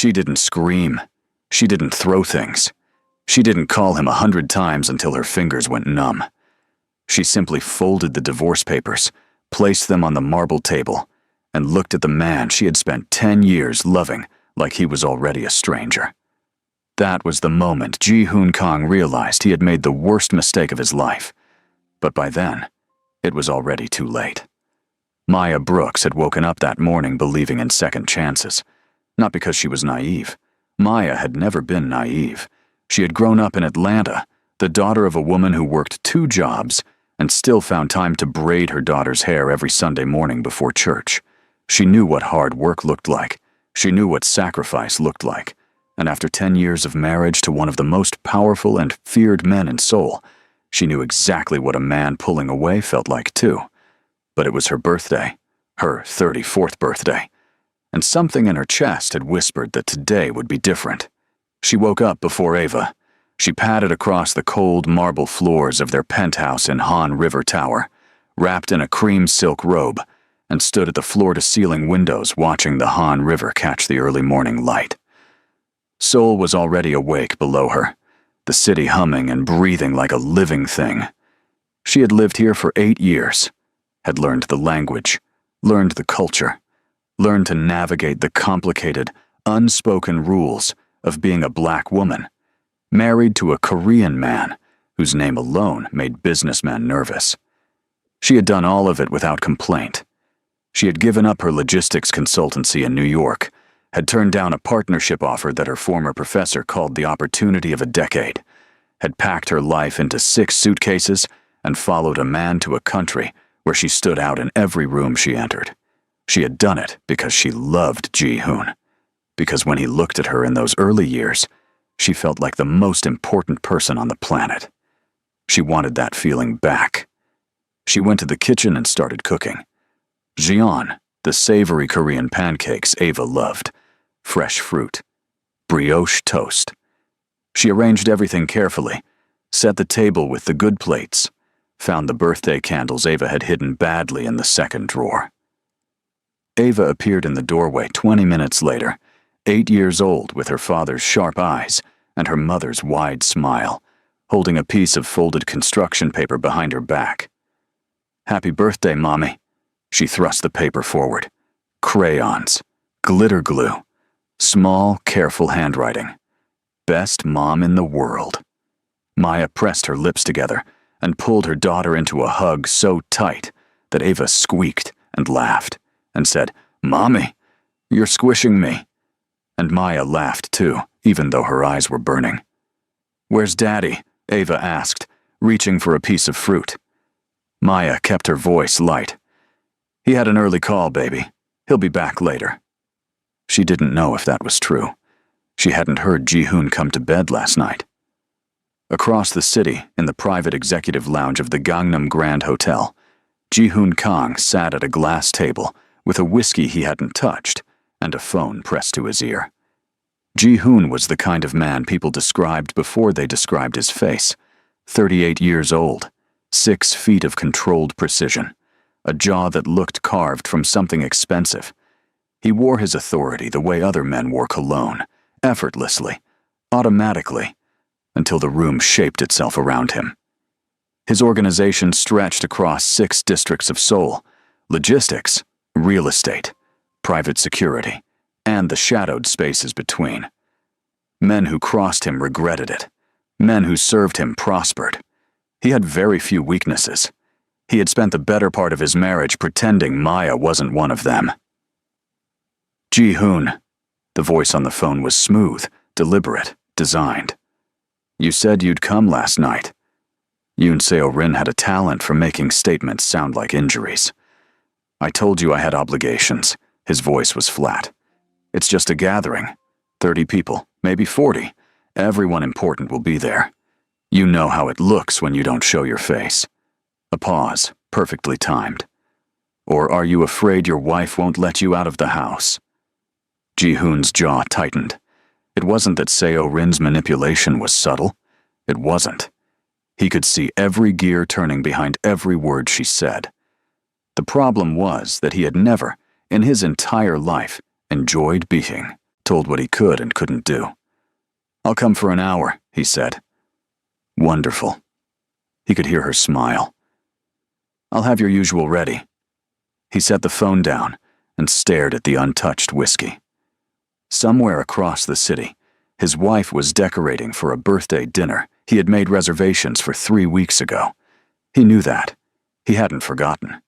She didn't scream. She didn't throw things. She didn't call him 100 times until her fingers went numb. She simply folded the divorce papers, placed them on the marble table, and looked at the man she had spent 10 years loving like he was already a stranger. That was the moment Ji-hoon Kang realized he had made the worst mistake of his life. But by then, it was already too late. Maya Brooks had woken up that morning believing in second chances. Not because she was naive. Maya had never been naive. She had grown up in Atlanta, the daughter of a woman who worked 2 jobs and still found time to braid her daughter's hair every Sunday morning before church. She knew what hard work looked like. She knew what sacrifice looked like. And after 10 years of marriage to one of the most powerful and feared men in Seoul, she knew exactly what a man pulling away felt like too. But it was her birthday, her 34th birthday, and something in her chest had whispered that today would be different. She woke up before Ava. She padded across the cold marble floors of their penthouse in Han River Tower, wrapped in a cream silk robe, and stood at the floor-to-ceiling windows watching the Han River catch the early morning light. Seoul was already awake below her, the city humming and breathing like a living thing. She had lived here for 8 years, had learned the language, learned the culture, learned to navigate the complicated, unspoken rules of being a black woman, married to a Korean man whose name alone made businessmen nervous. She had done all of it without complaint. She had given up her logistics consultancy in New York, had turned down a partnership offer that her former professor called the opportunity of a decade, had packed her life into 6 suitcases and followed a man to a country where she stood out in every room she entered. She had done it because she loved Ji-hoon, because when he looked at her in those early years, she felt like the most important person on the planet. She wanted that feeling back. She went to the kitchen and started cooking. Jeon, the savory Korean pancakes Ava loved, fresh fruit, brioche toast. She arranged everything carefully, set the table with the good plates, found the birthday candles Ava had hidden badly in the second drawer. Ava appeared in the doorway 20 minutes later, 8 years old with her father's sharp eyes and her mother's wide smile, holding a piece of folded construction paper behind her back. "Happy birthday, Mommy." She thrust the paper forward. Crayons, glitter glue, small, careful handwriting. Best mom in the world. Maya pressed her lips together and pulled her daughter into a hug so tight that Ava squeaked and laughed and said, "Mommy, you're squishing me." And Maya laughed too, even though her eyes were burning. "Where's Daddy?" Ava asked, reaching for a piece of fruit. Maya kept her voice light. "He had an early call, baby. He'll be back later." She didn't know if that was true. She hadn't heard Ji-hoon come to bed last night. Across the city, in the private executive lounge of the Gangnam Grand Hotel, Ji-hoon Kang sat at a glass table with a whiskey he hadn't touched and a phone pressed to his ear. Ji-hoon was the kind of man people described before they described his face. 38 years old, 6 feet of controlled precision, a jaw that looked carved from something expensive. He wore his authority the way other men wore cologne, effortlessly, automatically, until the room shaped itself around him. His organization stretched across 6 districts of Seoul: logistics, real estate, private security, and the shadowed spaces between. Men who crossed him regretted it. Men who served him prospered. He had very few weaknesses. He had spent the better part of his marriage pretending Maya wasn't one of them. "Ji-hoon." The voice on the phone was smooth, deliberate, designed. "You said you'd come last night." Yoon Seo-rin had a talent for making statements sound like injuries. "I told you I had obligations." His voice was flat. "It's just a gathering. 30 people, maybe 40. Everyone important will be there. You know how it looks when you don't show your face." A pause, perfectly timed. "Or are you afraid your wife won't let you out of the house?" Ji-hoon's jaw tightened. It wasn't that Seo-rin's manipulation was subtle. It wasn't. He could see every gear turning behind every word she said. The problem was that he had never, in his entire life, enjoyed being told what he could and couldn't do. "I'll come for an hour," he said. "Wonderful." He could hear her smile. "I'll have your usual ready." He set the phone down and stared at the untouched whiskey. Somewhere across the city, his wife was decorating for a birthday dinner he had made reservations for 3 weeks ago. He knew that. He hadn't forgotten.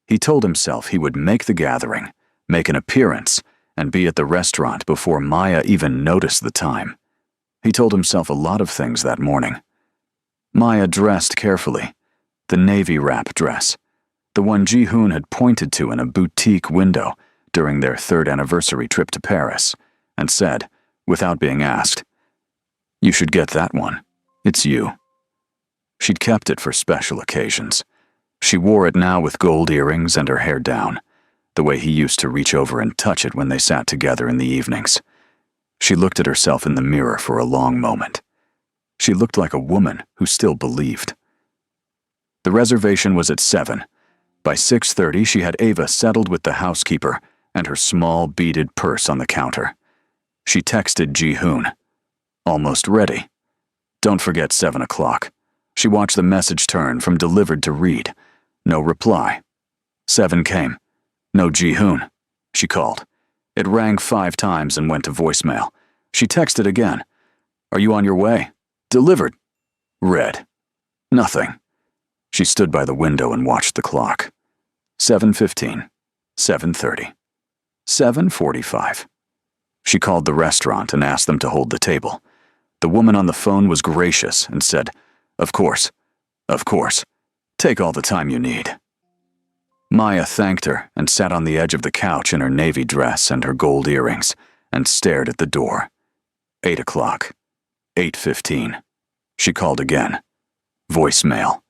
He told himself he would make the gathering, make an appearance, and be at the restaurant before Maya even noticed the time. He told himself a lot of things that morning. Maya dressed carefully. The navy wrap dress, the one Ji-hoon had pointed to in a boutique window during their 3rd anniversary trip to Paris, and said, without being asked, "You should get that one. It's you." She'd kept it for special occasions. She wore it now with gold earrings and her hair down, the way he used to reach over and touch it when they sat together in the evenings. She looked at herself in the mirror for a long moment. She looked like a woman who still believed. The reservation was at 7. By 6:30, she had Ava settled with the housekeeper and her small beaded purse on the counter. She texted Ji-hoon, "Almost ready. Don't forget 7 o'clock. She watched the message turn from delivered to read. No reply. 7 came. "No Ji-hoon," she called. It rang 5 times and went to voicemail. She texted again. "Are you on your way?" "Delivered." Read. Nothing. She stood by the window and watched the clock. 7:15, 7:30, 7:45. She called the restaurant and asked them to hold the table. The woman on the phone was gracious and said, Of course. Take all the time you need." Maya thanked her and sat on the edge of the couch in her navy dress and her gold earrings and stared at the door. 8 o'clock. 8:15. She called again. Voicemail.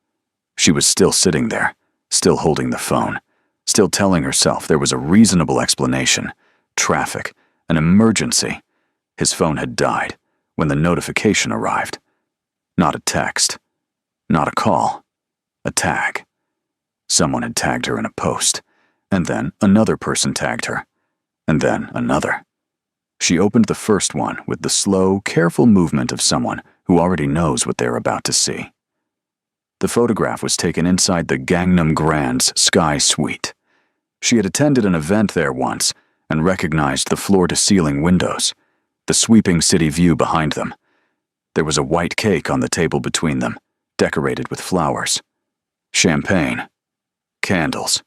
She was still sitting there, still holding the phone, still telling herself there was a reasonable explanation. Traffic, an emergency. His phone had died when the notification arrived. Not a text. Not a call. A tag. Someone had tagged her in a post, and then another person tagged her, and then another. She opened the first one with the slow, careful movement of someone who already knows what they're about to see. The photograph was taken inside the Gangnam Grand's Sky Suite. She had attended an event there once and recognized the floor-to-ceiling windows, the sweeping city view behind them. There was a white cake on the table between them, decorated with flowers. Champagne. Candles.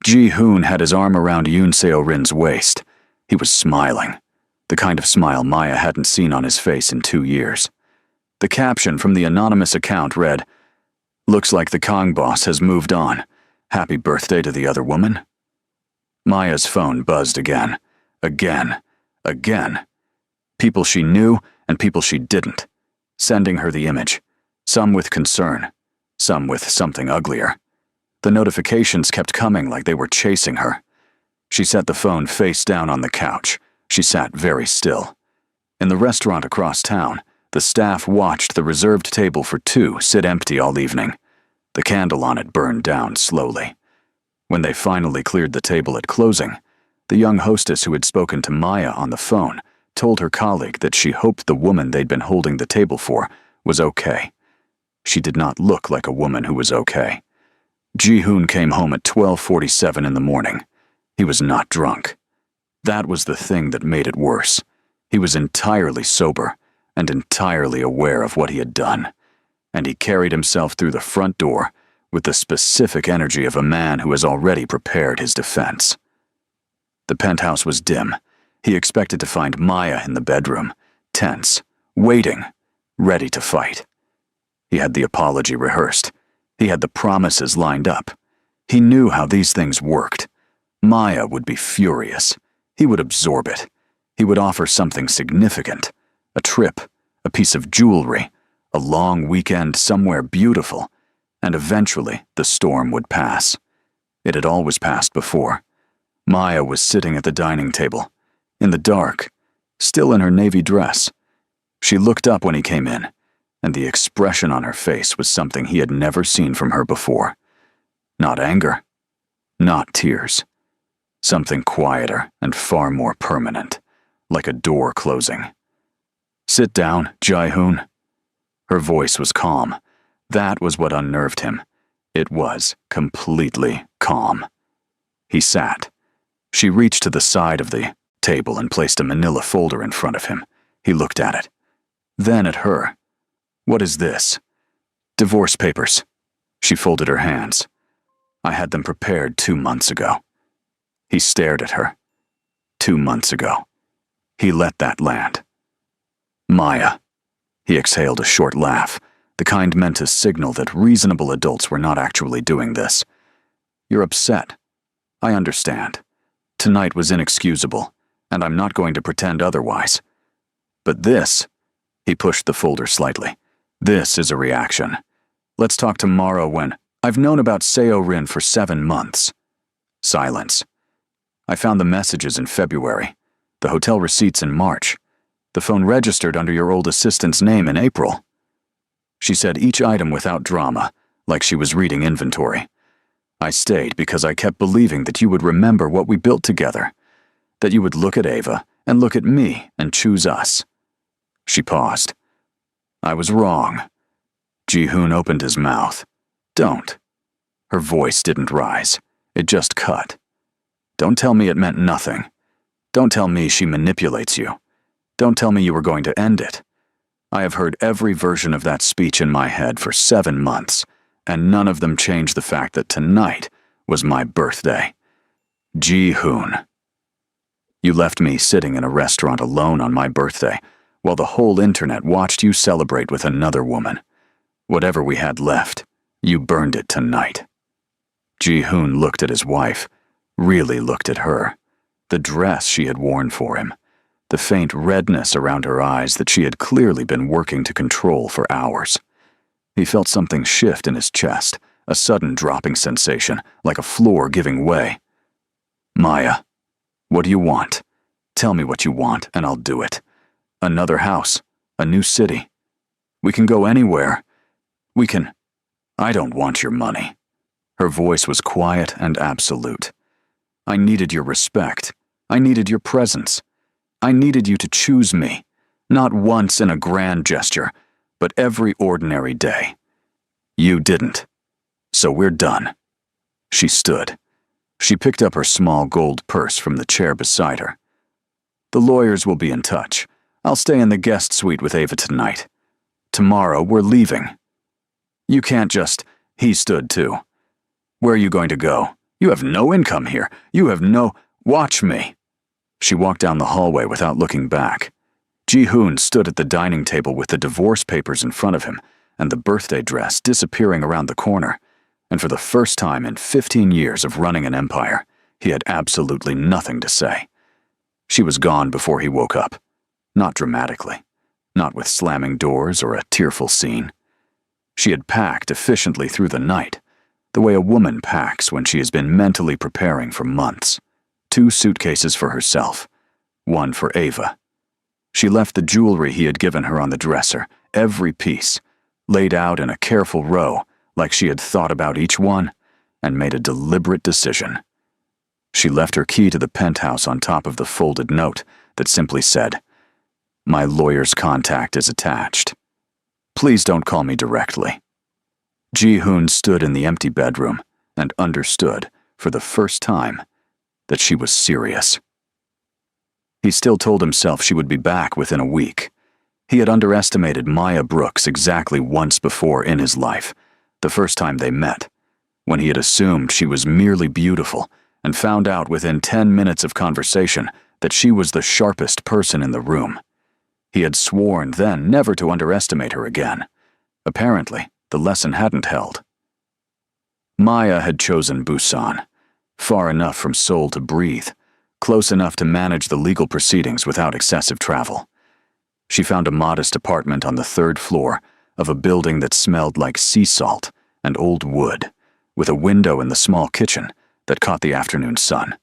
Ji-hoon had his arm around Yoon Seo-rin's waist. He was smiling, the kind of smile Maya hadn't seen on his face in 2 years. The caption from the anonymous account read, "Looks like the Kong boss has moved on. Happy birthday to the other woman." Maya's phone buzzed again. Again. People she knew and people she didn't, sending her the image, some with concern, some with something uglier. The notifications kept coming like they were chasing her. She set the phone face down on the couch. She sat very still. In the restaurant across town, the staff watched the reserved table for 2 sit empty all evening. The candle on it burned down slowly. When they finally cleared the table at closing, the young hostess who had spoken to Maya on the phone told her colleague that she hoped the woman they'd been holding the table for was okay. She did not look like a woman who was okay. Ji-hoon came home at 12:47 in the morning. He was not drunk. That was the thing that made it worse. He was entirely sober and entirely aware of what he had done, and he carried himself through the front door with the specific energy of a man who has already prepared his defense. The penthouse was dim. He expected to find Maya in the bedroom, tense, waiting, ready to fight. He had the apology rehearsed. He had the promises lined up. He knew how these things worked. Maya would be furious. He would absorb it. He would offer something significant, a trip, a piece of jewelry, a long weekend somewhere beautiful, and eventually the storm would pass. It had always passed before. Maya was sitting at the dining table, in the dark, still in her navy dress. She looked up when he came in, and the expression on her face was something he had never seen from her before. Not anger, not tears. Something quieter and far more permanent, like a door closing. "Sit down, Jae-hoon." Her voice was calm. That was what unnerved him. It was completely calm. He sat. She reached to the side of the table and placed a manila folder in front of him. He looked at it. Then at her. "What is this?" "Divorce papers." She folded her hands. "I had them prepared 2 months ago." He stared at her. 2 months ago. He let that land. "Maya." He exhaled a short laugh, the kind meant to signal that reasonable adults were not actually doing this. "You're upset. I understand. Tonight was inexcusable, and I'm not going to pretend otherwise. But this," he pushed the folder slightly, "this is a reaction. Let's talk tomorrow when I've known about Seo-rin for 7 months. Silence. "I found the messages in February, the hotel receipts in March, the phone registered under your old assistant's name in April." She said each item without drama, like she was reading inventory. "I stayed because I kept believing that you would remember what we built together, that you would look at Ava and look at me and choose us." She paused. "I was wrong." Ji-hoon opened his mouth. "Don't." Her voice didn't rise. It just cut. "Don't tell me it meant nothing. Don't tell me she manipulates you. Don't tell me you were going to end it. I have heard every version of that speech in my head for 7 months, and none of them changed the fact that tonight was my birthday. Ji-hoon. You left me sitting in a restaurant alone on my birthday, while the whole internet watched you celebrate with another woman. Whatever we had left, you burned it tonight." Ji-hoon looked at his wife, really looked at her, the dress she had worn for him, the faint redness around her eyes that she had clearly been working to control for hours. He felt something shift in his chest, a sudden dropping sensation, like a floor giving way. "Maya, what do you want? Tell me what you want, and I'll do it. Another house, a new city. We can go anywhere. We can... I don't want your money." Her voice was quiet and absolute. "I needed your respect. I needed your presence. I needed you to choose me, not once in a grand gesture, but every ordinary day. You didn't. So we're done." She stood. She picked up her small gold purse from the chair beside her. "The lawyers will be in touch. I'll stay in the guest suite with Ava tonight. Tomorrow we're leaving." "You can't just..." He stood too. "Where are you going to go? You have no income here. You have no... Watch me." She walked down the hallway without looking back. Ji-hoon stood at the dining table with the divorce papers in front of him and the birthday dress disappearing around the corner, and for the first time in 15 years of running an empire, he had absolutely nothing to say. She was gone before he woke up. Not dramatically. Not with slamming doors or a tearful scene. She had packed efficiently through the night, the way a woman packs when she has been mentally preparing for months. 2 suitcases for herself, 1 for Ava. She left the jewelry he had given her on the dresser, every piece, laid out in a careful row, like she had thought about each one, and made a deliberate decision. She left her key to the penthouse on top of the folded note that simply said, "My lawyer's contact is attached. Please don't call me directly." Ji-hoon stood in the empty bedroom and understood, for the first time, that she was serious. He still told himself she would be back within a week. He had underestimated Maya Brooks exactly once before in his life, the first time they met, when he had assumed she was merely beautiful and found out within 10 minutes of conversation that she was the sharpest person in the room. He had sworn then never to underestimate her again. Apparently, the lesson hadn't held. Maya had chosen Busan, far enough from Seoul to breathe, close enough to manage the legal proceedings without excessive travel. She found a modest apartment on the 3rd floor of a building that smelled like sea salt and old wood, with a window in the small kitchen that caught the afternoon sun.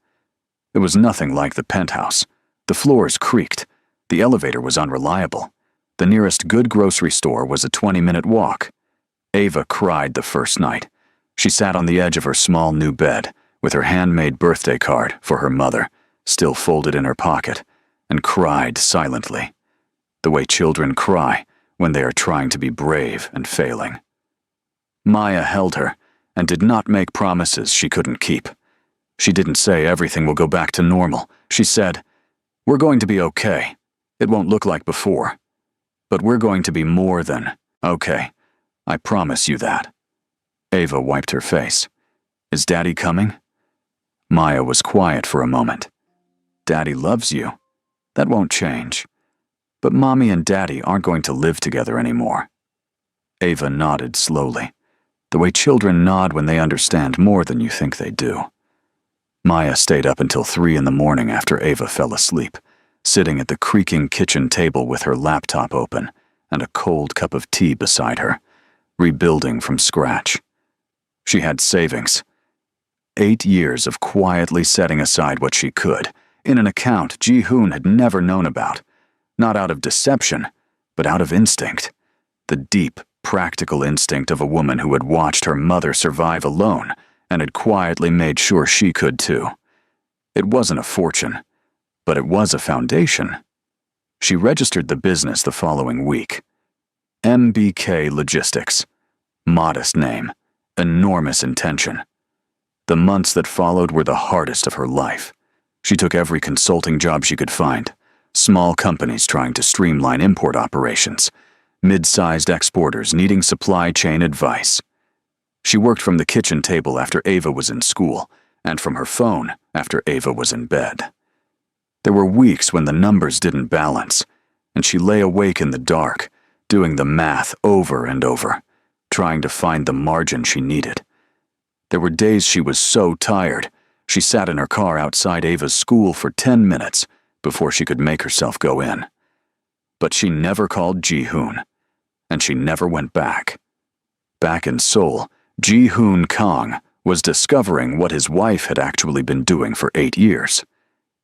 It was nothing like the penthouse. The floors creaked. The elevator was unreliable. The nearest good grocery store was a 20-minute walk. Ava cried the first night. She sat on the edge of her small new bed, with her handmade birthday card for her mother, still folded in her pocket, and cried silently, the way children cry when they are trying to be brave and failing. Maya held her and did not make promises she couldn't keep. She didn't say everything will go back to normal. She said, "We're going to be okay. It won't look like before. But we're going to be more than okay. I promise you that." Ava wiped her face. "Is Daddy coming?" Maya was quiet for a moment. "Daddy loves you. That won't change. But Mommy and Daddy aren't going to live together anymore." Ava nodded slowly, the way children nod when they understand more than you think they do. Maya stayed up until 3 in the morning after Ava fell asleep, sitting at the creaking kitchen table with her laptop open and a cold cup of tea beside her, rebuilding from scratch. She had savings. 8 years of quietly setting aside what she could, in an account Ji-hoon had never known about, not out of deception, but out of instinct, the deep, practical instinct of a woman who had watched her mother survive alone and had quietly made sure she could too. It wasn't a fortune, but it was a foundation. She registered the business the following week. MBK Logistics. Modest name, enormous intention. The months that followed were the hardest of her life. She took every consulting job she could find, small companies trying to streamline import operations, mid-sized exporters needing supply chain advice. She worked from the kitchen table after Ava was in school, and from her phone after Ava was in bed. There were weeks when the numbers didn't balance, and she lay awake in the dark, doing the math over and over, trying to find the margin she needed. There were days she was so tired, she sat in her car outside Ava's school for 10 minutes before she could make herself go in. But she never called Ji-hoon, and she never went back. Back in Seoul, Ji-hoon Kang was discovering what his wife had actually been doing for 8 years.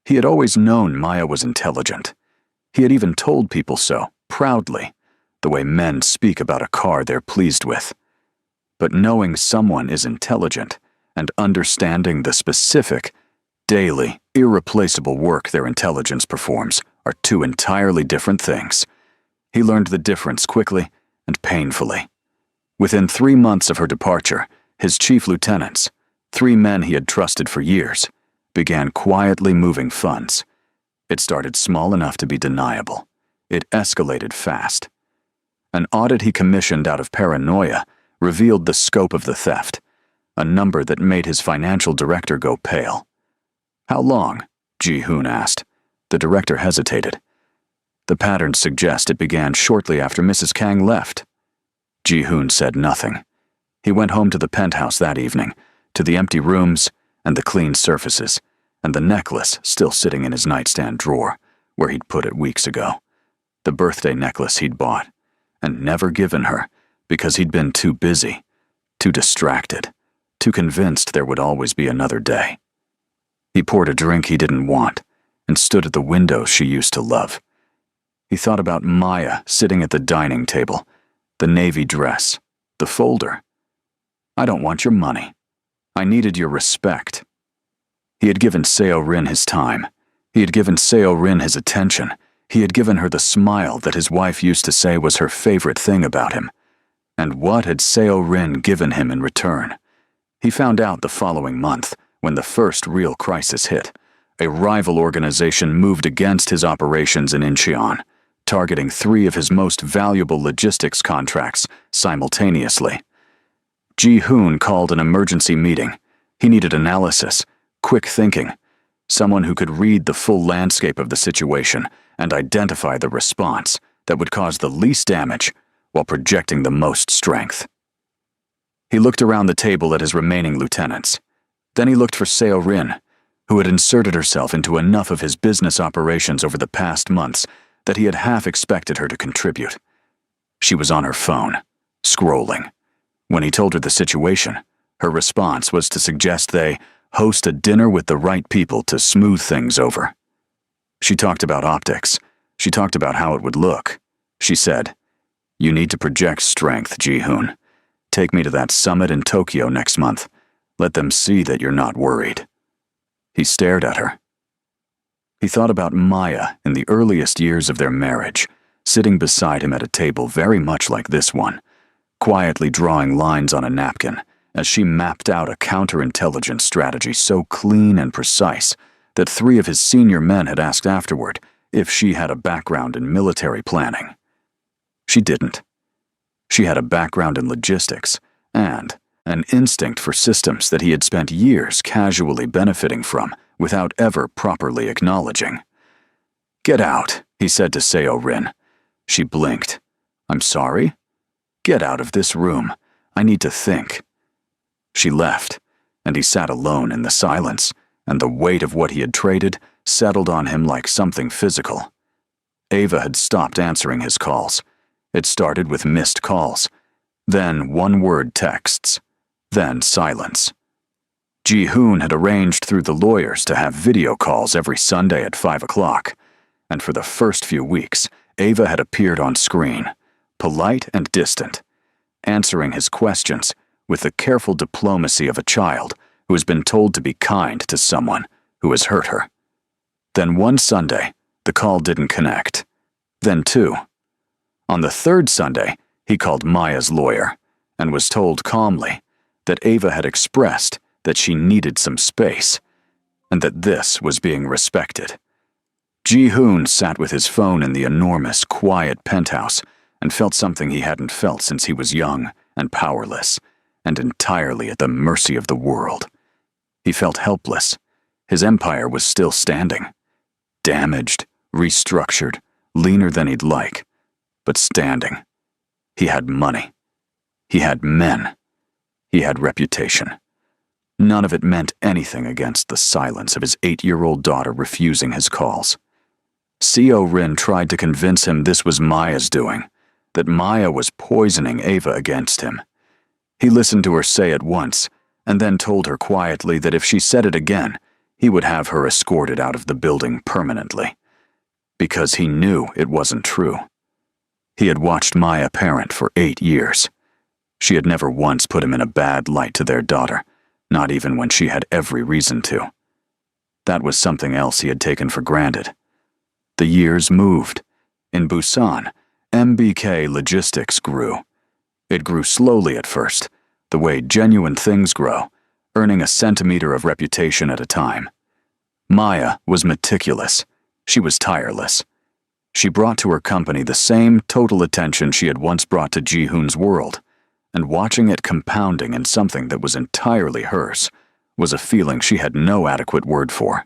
He had always known Maya was intelligent. He had even told people so, proudly, the way men speak about a car they're pleased with. But knowing someone is intelligent and understanding the specific, daily, irreplaceable work their intelligence performs are two entirely different things. He learned the difference quickly and painfully. Within 3 months of her departure, his chief lieutenants, 3 men he had trusted for years, began quietly moving funds. It started small enough to be deniable. It escalated fast. An audit he commissioned out of paranoia revealed the scope of the theft, a number that made his financial director go pale. "How long?" Ji-hoon asked. The director hesitated. "The patterns suggest it began shortly after Mrs. Kang left." Ji-hoon said nothing. He went home to the penthouse that evening, to the empty rooms and the clean surfaces, and the necklace still sitting in his nightstand drawer, where he'd put it weeks ago. The birthday necklace he'd bought, and never given her, because he'd been too busy, too distracted, too convinced there would always be another day. He poured a drink he didn't want, and stood at the window she used to love. He thought about Maya sitting at the dining table, the navy dress, the folder. "I don't want your money. I needed your respect." He had given Seo-rin his time. He had given Seo-rin his attention. He had given her the smile that his wife used to say was her favorite thing about him. And what had Seo-rin given him in return? He found out the following month, when the first real crisis hit. A rival organization moved against his operations in Incheon, targeting 3 of his most valuable logistics contracts simultaneously. Ji-hoon called an emergency meeting. He needed analysis, quick thinking, someone who could read the full landscape of the situation and identify the response that would cause the least damage while projecting the most strength. He looked around the table at his remaining lieutenants. Then he looked for Seo-rin, who had inserted herself into enough of his business operations over the past months that he had half expected her to contribute. She was on her phone, scrolling. When he told her the situation, her response was to suggest they host a dinner with the right people to smooth things over. She talked about optics. She talked about how it would look. She said, "You need to project strength, Ji-hoon. Take me to that summit in Tokyo next month. Let them see that you're not worried." He stared at her. He thought about Maya in the earliest years of their marriage, sitting beside him at a table very much like this one, quietly drawing lines on a napkin as she mapped out a counterintelligence strategy so clean and precise that 3 of his senior men had asked afterward if she had a background in military planning. She didn't. She had a background in logistics and an instinct for systems that he had spent years casually benefiting from without ever properly acknowledging. "Get out," he said to Seo Rin. She blinked. "I'm sorry?" "Get out of this room. I need to think." She left, and he sat alone in the silence, and the weight of what he had traded settled on him like something physical. Ava had stopped answering his calls. It started with missed calls, then one-word texts, then silence. Ji-hoon had arranged through the lawyers to have video calls every Sunday at 5 o'clock, and for the first few weeks, Ava had appeared on screen, polite and distant, answering his questions with the careful diplomacy of a child who has been told to be kind to someone who has hurt her. Then one Sunday, the call didn't connect. Then 2. On the 3rd Sunday, he called Maya's lawyer and was told calmly that Ava had expressed that she needed some space and that this was being respected. Ji-hoon sat with his phone in the enormous, quiet penthouse and felt something he hadn't felt since he was young and powerless and entirely at the mercy of the world. He felt helpless. His empire was still standing. Damaged, restructured, leaner than he'd like, but standing. He had money. He had men. He had reputation. None of it meant anything against the silence of his 8-year-old daughter refusing his calls. Seo Rin tried to convince him this was Maya's doing, that Maya was poisoning Ava against him. He listened to her say it once, and then told her quietly that if she said it again, he would have her escorted out of the building permanently, because he knew it wasn't true. He had watched Maya parent for 8 years. She had never once put him in a bad light to their daughter, not even when she had every reason to. That was something else he had taken for granted. The years moved. In Busan, MBK Logistics grew. It grew slowly at first, the way genuine things grow, earning a centimeter of reputation at a time. Maya was meticulous. She was tireless. She brought to her company the same total attention she had once brought to Ji-hoon's world, and watching it compounding in something that was entirely hers was a feeling she had no adequate word for.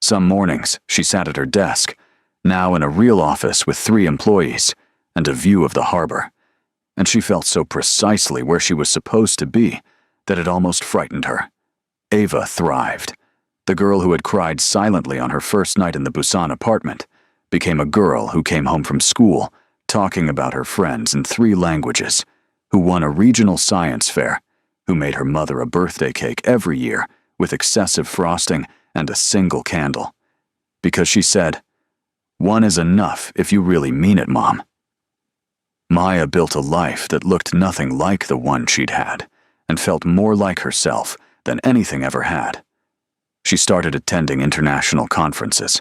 Some mornings, she sat at her desk, now in a real office with 3 employees and a view of the harbor, and she felt so precisely where she was supposed to be that it almost frightened her. Ava thrived. The girl who had cried silently on her first night in the Busan apartment became a girl who came home from school talking about her friends in 3 languages, who won a regional science fair, who made her mother a birthday cake every year with excessive frosting and a single candle, because she said, "One is enough if you really mean it, Mom." Maya built a life that looked nothing like the one she'd had, and felt more like herself than anything ever had. She started attending international conferences.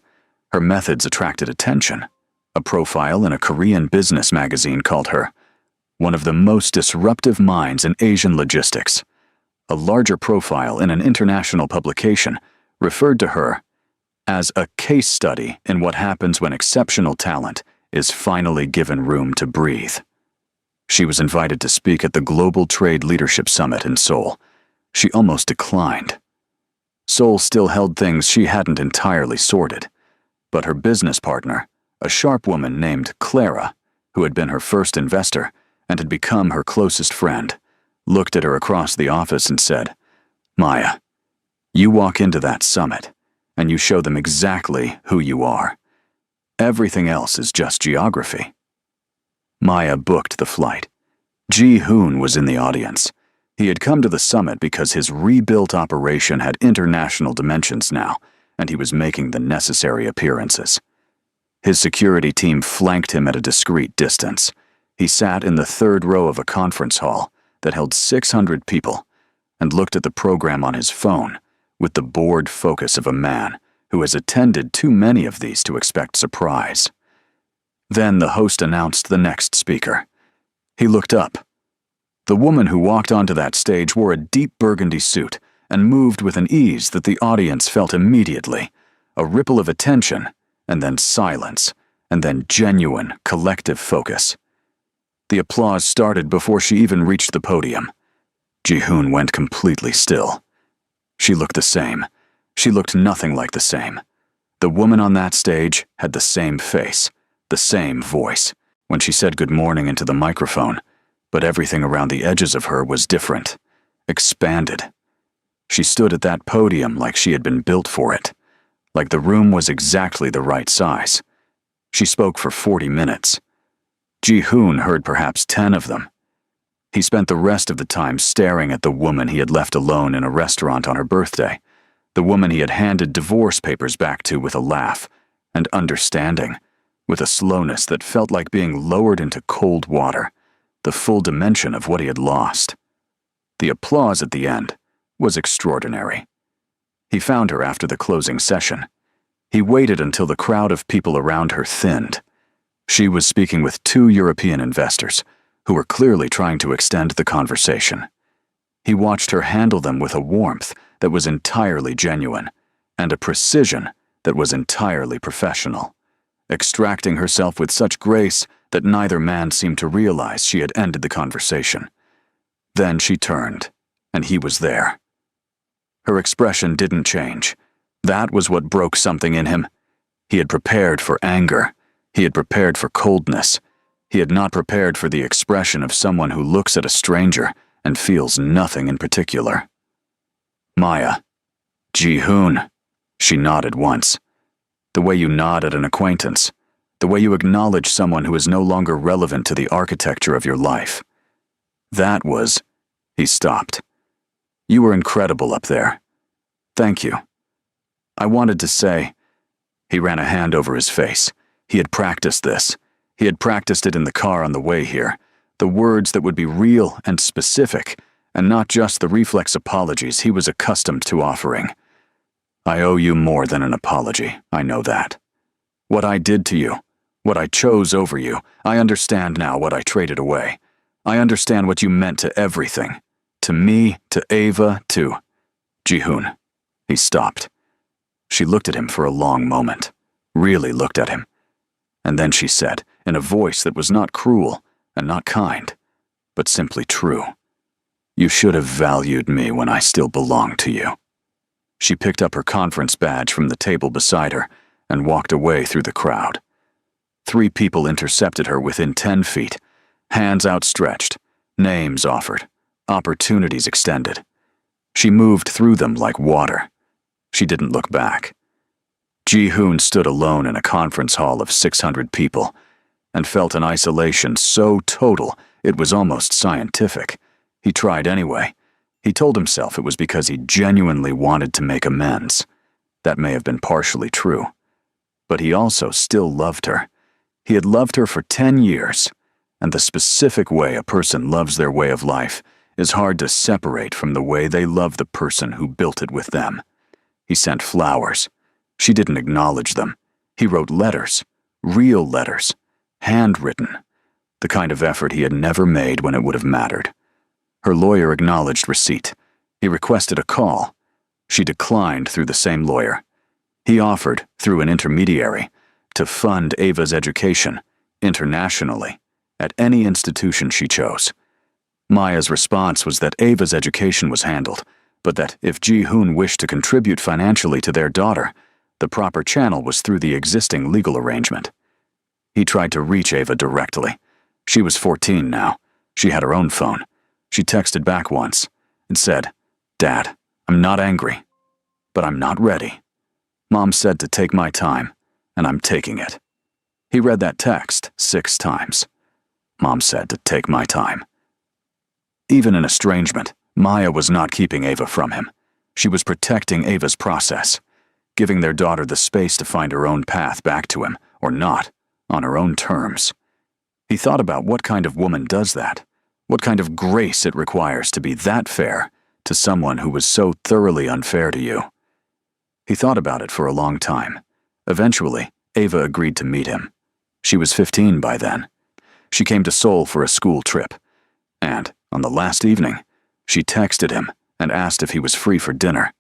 Her methods attracted attention. A profile in a Korean business magazine called her one of the most disruptive minds in Asian logistics. A larger profile in an international publication referred to her as a case study in what happens when exceptional talent is finally given room to breathe. She was invited to speak at the Global Trade Leadership Summit in Seoul. She almost declined. Seoul still held things she hadn't entirely sorted, but her business partner, a sharp woman named Clara, who had been her first investor and had become her closest friend, looked at her across the office and said, "Maya, you walk into that summit, and you show them exactly who you are. Everything else is just geography." Maya booked the flight. Ji-hoon was in the audience. He had come to the summit because his rebuilt operation had international dimensions now, and he was making the necessary appearances. His security team flanked him at a discreet distance. He sat in the 3rd row of a conference hall that held 600 people and looked at the program on his phone with the bored focus of a man who has attended too many of these to expect surprise. Then the host announced the next speaker. He looked up. The woman who walked onto that stage wore a deep burgundy suit and moved with an ease that the audience felt immediately, a ripple of attention, and then silence, and then genuine, collective focus. The applause started before she even reached the podium. Ji-hoon went completely still. She looked the same. She looked nothing like the same. The woman on that stage had the same face, the same voice, when she said good morning into the microphone, but everything around the edges of her was different, expanded. She stood at that podium like she had been built for it, like the room was exactly the right size. She spoke for 40 minutes. Ji-hoon heard perhaps 10 of them. He spent the rest of the time staring at the woman he had left alone in a restaurant on her birthday, the woman he had handed divorce papers back to with a laugh, and understanding, with a slowness that felt like being lowered into cold water, the full dimension of what he had lost. The applause at the end was extraordinary. He found her after the closing session. He waited until the crowd of people around her thinned. She was speaking with 2 European investors who were clearly trying to extend the conversation. He watched her handle them with a warmth that was entirely genuine and a precision that was entirely professional, extracting herself with such grace that neither man seemed to realize she had ended the conversation. Then she turned, and he was there. Her expression didn't change. That was what broke something in him. He had prepared for anger. He had prepared for coldness. He had not prepared for the expression of someone who looks at a stranger and feels nothing in particular. Maya. Ji-hoon. She nodded once. The way you nod at an acquaintance. The way you acknowledge someone who is no longer relevant to the architecture of your life. That was... He stopped. You were incredible up there. Thank you. I wanted to say... He ran a hand over his face. He had practiced this. He had practiced it in the car on the way here. The words that would be real and specific, and not just the reflex apologies he was accustomed to offering. I owe you more than an apology, I know that. What I did to you, what I chose over you, I understand now what I traded away. I understand what you meant to everything. To me, to Ava, to... Ji-hoon. He stopped. She looked at him for a long moment, really looked at him. And then she said, in a voice that was not cruel and not kind, but simply true, you should have valued me when I still belonged to you. She picked up her conference badge from the table beside her and walked away through the crowd. 3 people intercepted her within 10 feet, hands outstretched, names offered, opportunities extended. She moved through them like water. She didn't look back. Ji-hoon stood alone in a conference hall of 600 people and felt an isolation so total it was almost scientific. He tried anyway. He told himself it was because he genuinely wanted to make amends. That may have been partially true. But he also still loved her. He had loved her for 10 years, and the specific way a person loves their way of life is hard to separate from the way they love the person who built it with them. He sent flowers. She didn't acknowledge them. He wrote letters, real letters, handwritten, the kind of effort he had never made when it would have mattered. Her lawyer acknowledged receipt. He requested a call. She declined through the same lawyer. He offered, through an intermediary, to fund Ava's education, internationally, at any institution she chose. Maya's response was that Ava's education was handled, but that if Ji-hoon wished to contribute financially to their daughter, the proper channel was through the existing legal arrangement. He tried to reach Ava directly. She was 14 now. She had her own phone. She texted back once and said, "Dad, I'm not angry, but I'm not ready. Mom said to take my time, and I'm taking it." He read that text 6 times. Mom said to take my time. Even in estrangement, Maya was not keeping Ava from him. She was protecting Ava's process, giving their daughter the space to find her own path back to him, or not, on her own terms. He thought about what kind of woman does that, what kind of grace it requires to be that fair to someone who was so thoroughly unfair to you. He thought about it for a long time. Eventually, Ava agreed to meet him. She was 15 by then. She came to Seoul for a school trip. And, on the last evening, she texted him and asked if he was free for dinner.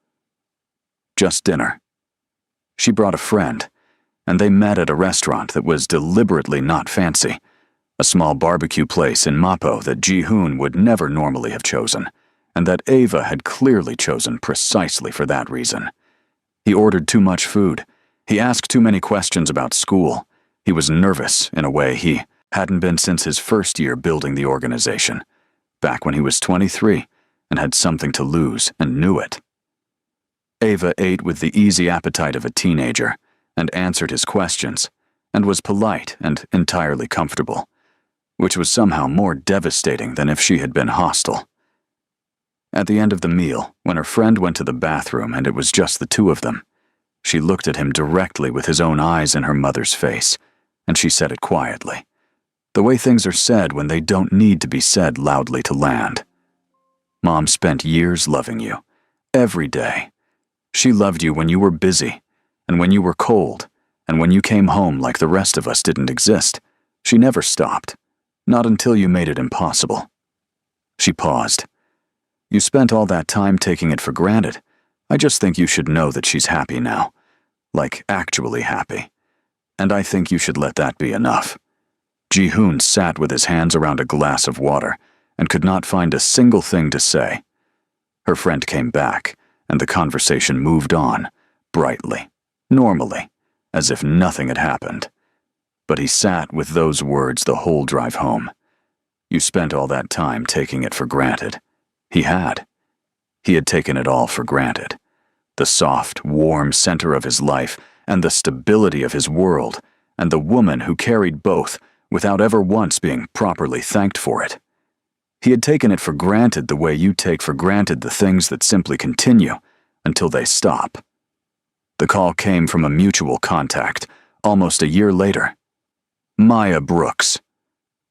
Just dinner. She brought a friend, and they met at a restaurant that was deliberately not fancy, a small barbecue place in Mapo that Ji-hoon would never normally have chosen, and that Ava had clearly chosen precisely for that reason. He ordered too much food. He asked too many questions about school. He was nervous in a way he hadn't been since his first year building the organization, back when he was 23 and had something to lose and knew it. Ava ate with the easy appetite of a teenager and answered his questions, and was polite and entirely comfortable, which was somehow more devastating than if she had been hostile. At the end of the meal, when her friend went to the bathroom and it was just the two of them, she looked at him directly with his own eyes in her mother's face, and she said it quietly, the way things are said when they don't need to be said loudly to land. Mom spent years loving you, every day. She loved you when you were busy, and when you were cold, and when you came home like the rest of us didn't exist. She never stopped, not until you made it impossible. She paused. You spent all that time taking it for granted. I just think you should know that she's happy now, like actually happy. And I think you should let that be enough. Ji-hoon sat with his hands around a glass of water and could not find a single thing to say. Her friend came back, and the conversation moved on, brightly, normally, as if nothing had happened. But he sat with those words the whole drive home. You spent all that time taking it for granted. He had. He had taken it all for granted. The soft, warm center of his life, and the stability of his world, and the woman who carried both without ever once being properly thanked for it. He had taken it for granted the way you take for granted the things that simply continue until they stop. The call came from a mutual contact, almost a year later. Maya Brooks.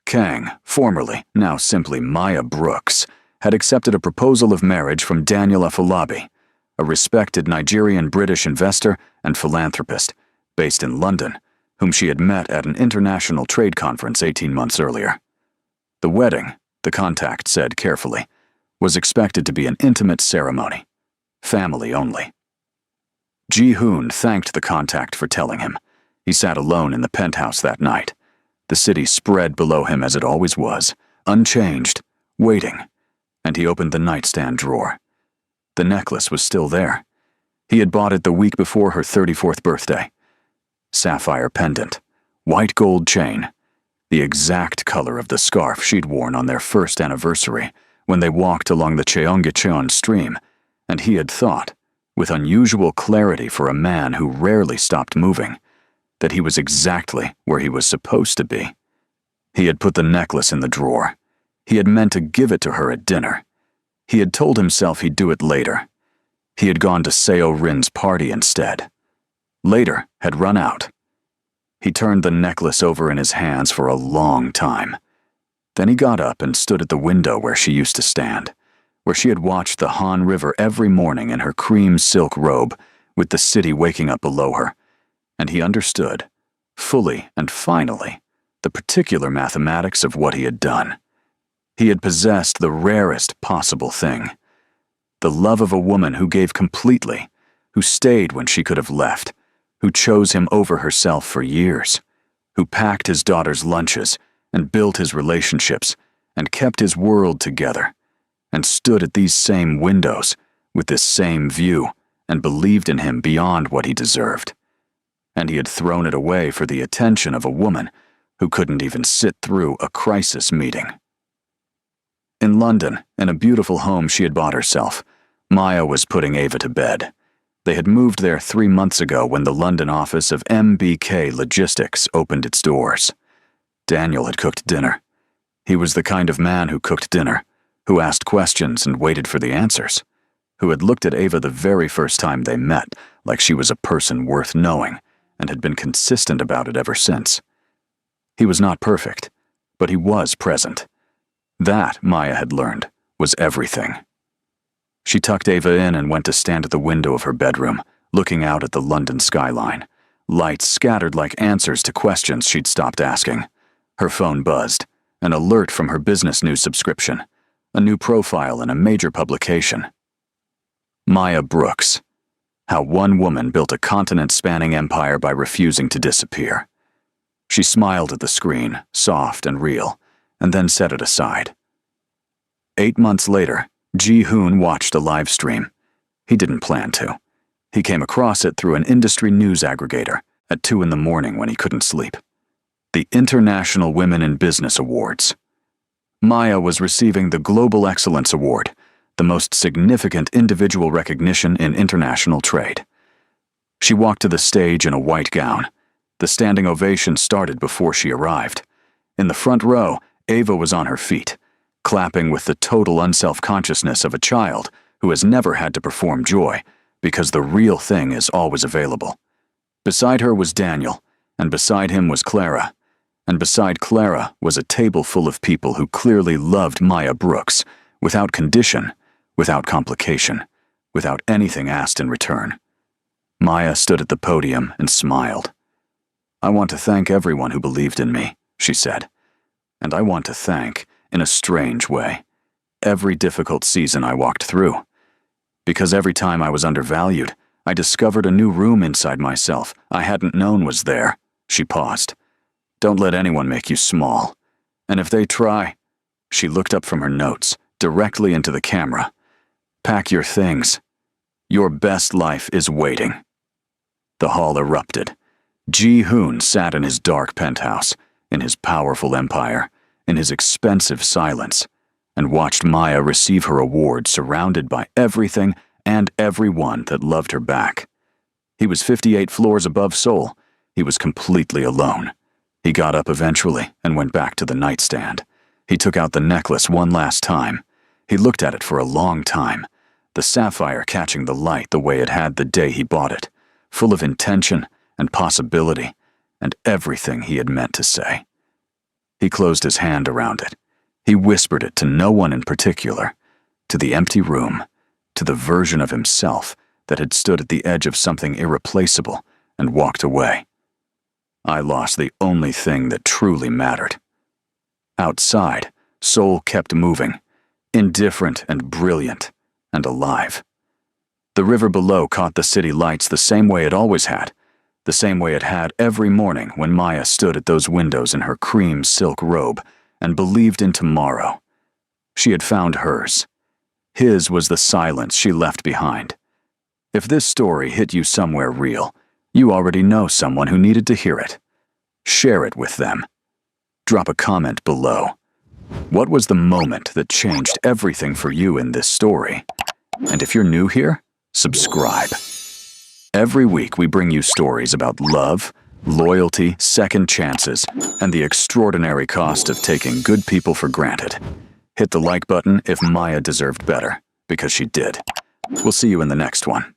Kang, formerly, now simply Maya Brooks, had accepted a proposal of marriage from Daniel Afolabi, a respected Nigerian-British investor and philanthropist based in London, whom she had met at an international trade conference 18 months earlier. The wedding, the contact said carefully, was expected to be an intimate ceremony, family only. Ji-hoon thanked the contact for telling him. He sat alone in the penthouse that night. The city spread below him as it always was, unchanged, waiting, and he opened the nightstand drawer. The necklace was still there. He had bought it the week before her 34th birthday. Sapphire pendant, white gold chain, the exact color of the scarf she'd worn on their first anniversary when they walked along the Cheonggyecheon stream, and he had thought, with unusual clarity for a man who rarely stopped moving, that he was exactly where he was supposed to be. He had put the necklace in the drawer. He had meant to give it to her at dinner. He had told himself he'd do it later. He had gone to Seo Rin's party instead. Later had run out. He turned the necklace over in his hands for a long time. Then he got up and stood at the window where she used to stand, where she had watched the Han River every morning in her cream silk robe, with the city waking up below her, and he understood, fully and finally, the particular mathematics of what he had done. He had possessed the rarest possible thing, the love of a woman who gave completely, who stayed when she could have left, who chose him over herself for years, who packed his daughter's lunches and built his relationships and kept his world together, and stood at these same windows with this same view and believed in him beyond what he deserved. And he had thrown it away for the attention of a woman who couldn't even sit through a crisis meeting. In London, in a beautiful home she had bought herself, Maya was putting Ava to bed. They had moved there 3 months ago when the London office of MBK Logistics opened its doors. Daniel had cooked dinner. He was the kind of man who cooked dinner, who asked questions and waited for the answers, who had looked at Ava the very first time they met like she was a person worth knowing and had been consistent about it ever since. He was not perfect, but he was present. That, Maya had learned, was everything. She tucked Ava in and went to stand at the window of her bedroom, looking out at the London skyline, lights scattered like answers to questions she'd stopped asking. Her phone buzzed, an alert from her business news subscription, a new profile in a major publication. Maya Brooks. How one woman built a continent-spanning empire by refusing to disappear. She smiled at the screen, soft and real, and then set it aside. 8 months later, Ji-hoon watched a live stream. He didn't plan to. He came across it through an industry news aggregator at 2 in the morning when he couldn't sleep. The International Women in Business Awards. Maya was receiving the Global Excellence Award, the most significant individual recognition in international trade. She walked to the stage in a white gown. The standing ovation started before she arrived. In the front row, Ava was on her feet, clapping with the total unself-consciousness of a child who has never had to perform joy because the real thing is always available. Beside her was Daniel, and beside him was Clara, and beside Clara was a table full of people who clearly loved Maya Brooks, without condition, without complication, without anything asked in return. Maya stood at the podium and smiled. "I want to thank everyone who believed in me," she said. "And I want to thank, in a strange way, every difficult season I walked through. Because every time I was undervalued, I discovered a new room inside myself I hadn't known was there." She paused. "Don't let anyone make you small. And if they try," she looked up from her notes, directly into the camera, "pack your things. Your best life is waiting." The hall erupted. Ji-hoon sat in his dark penthouse, in his powerful empire, in his expensive silence, and watched Maya receive her award surrounded by everything and everyone that loved her back. He was 58 floors above Seoul. He was completely alone. He got up eventually and went back to the nightstand. He took out the necklace one last time. He looked at it for a long time, the sapphire catching the light the way it had the day he bought it, full of intention and possibility and everything he had meant to say. He closed his hand around it. He whispered it to no one in particular, to the empty room, to the version of himself that had stood at the edge of something irreplaceable and walked away. I lost the only thing that truly mattered. Outside, Seoul kept moving, indifferent and brilliant and alive. The river below caught the city lights the same way it always had, the same way it had every morning when Maya stood at those windows in her cream silk robe and believed in tomorrow. She had found hers. His was the silence she left behind. If this story hit you somewhere real, you already know someone who needed to hear it. Share it with them. Drop a comment below. What was the moment that changed everything for you in this story? And if you're new here, subscribe. Every week we bring you stories about love, loyalty, second chances, and the extraordinary cost of taking good people for granted. Hit the like button if Maya deserved better, because she did. We'll see you in the next one.